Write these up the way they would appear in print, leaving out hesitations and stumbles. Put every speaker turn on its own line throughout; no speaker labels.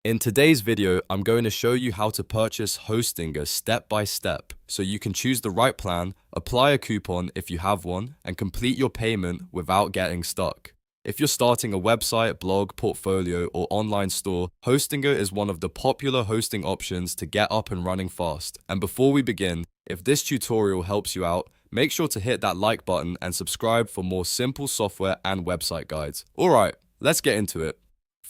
In today's video, I'm going to show you how to purchase Hostinger step by step so you can choose the right plan, apply a coupon if you have one, and complete your payment without getting stuck. If you're starting a website, blog, portfolio, or online store, Hostinger is one of the popular hosting options to get up and running fast. And before we begin, if this tutorial helps you out, make sure to hit that like button and subscribe for more simple software and website guides. Alright, let's get into it.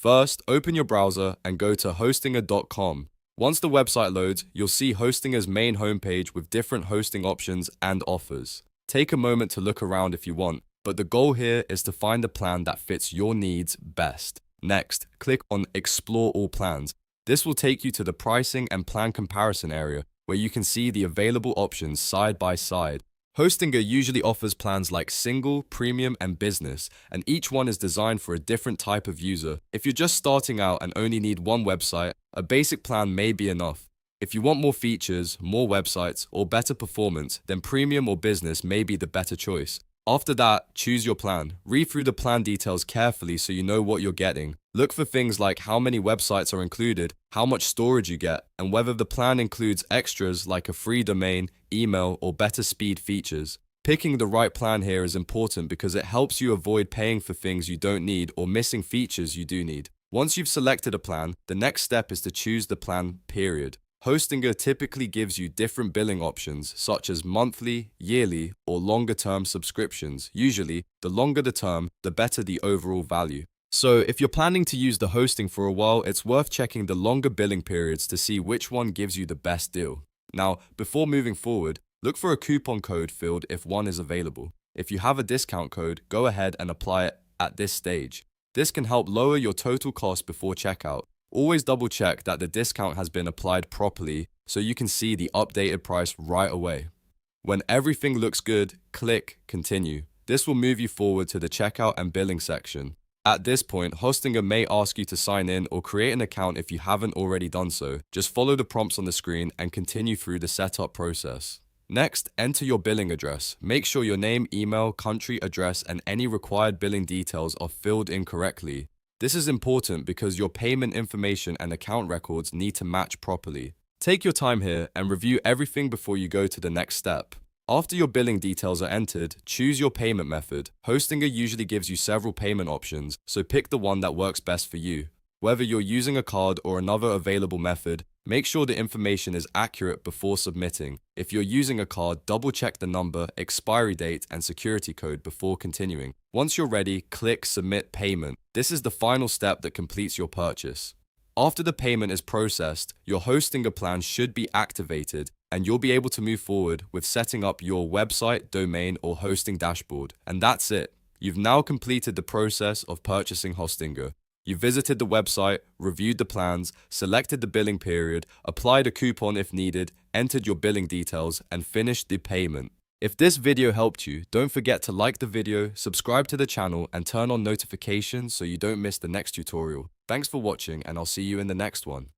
First, open your browser and go to hostinger.com. Once the website loads, you'll see Hostinger's main homepage with different hosting options and offers. Take a moment to look around if you want, but the goal here is to find a plan that fits your needs best. Next, click on Explore All Plans. This will take you to the pricing and plan comparison area, where you can see the available options side by side. Hostinger usually offers plans like single, premium, and business, and each one is designed for a different type of user. If you're just starting out and only need one website, a basic plan may be enough. If you want more features, more websites, or better performance, then premium or business may be the better choice. After that, choose your plan. Read through the plan details carefully so you know what you're getting. Look for things like how many websites are included, how much storage you get, and whether the plan includes extras like a free domain, email, or better speed features. Picking the right plan here is important because it helps you avoid paying for things you don't need or missing features you do need. Once you've selected a plan, the next step is to choose the plan, period. Hostinger typically gives you different billing options, such as monthly, yearly, or longer-term subscriptions. Usually, the longer the term, the better the overall value. So, if you're planning to use the hosting for a while, it's worth checking the longer billing periods to see which one gives you the best deal. Now, before moving forward, look for a coupon code field if one is available. If you have a discount code, go ahead and apply it at this stage. This can help lower your total cost before checkout. Always double check that the discount has been applied properly so you can see the updated price right away. When everything looks good, click Continue. This will move you forward to the checkout and billing section. At this point, Hostinger may ask you to sign in or create an account if you haven't already done so. Just follow the prompts on the screen and continue through the setup process. Next, enter your billing address. Make sure your name, email, country, address, and any required billing details are filled in correctly. This is important because your payment information and account records need to match properly. Take your time here and review everything before you go to the next step. After your billing details are entered, choose your payment method. Hostinger usually gives you several payment options, so pick the one that works best for you. Whether you're using a card or another available method, make sure the information is accurate before submitting. If you're using a card, double-check the number, expiry date, and security code before continuing. Once you're ready, click Submit Payment. This is the final step that completes your purchase. After the payment is processed, your Hostinger plan should be activated, and you'll be able to move forward with setting up your website, domain, or hosting dashboard. And that's it. You've now completed the process of purchasing Hostinger. You visited the website, reviewed the plans, selected the billing period, applied a coupon if needed, entered your billing details, and finished the payment. If this video helped you, don't forget to like the video, subscribe to the channel, and turn on notifications so you don't miss the next tutorial. Thanks for watching, and I'll see you in the next one.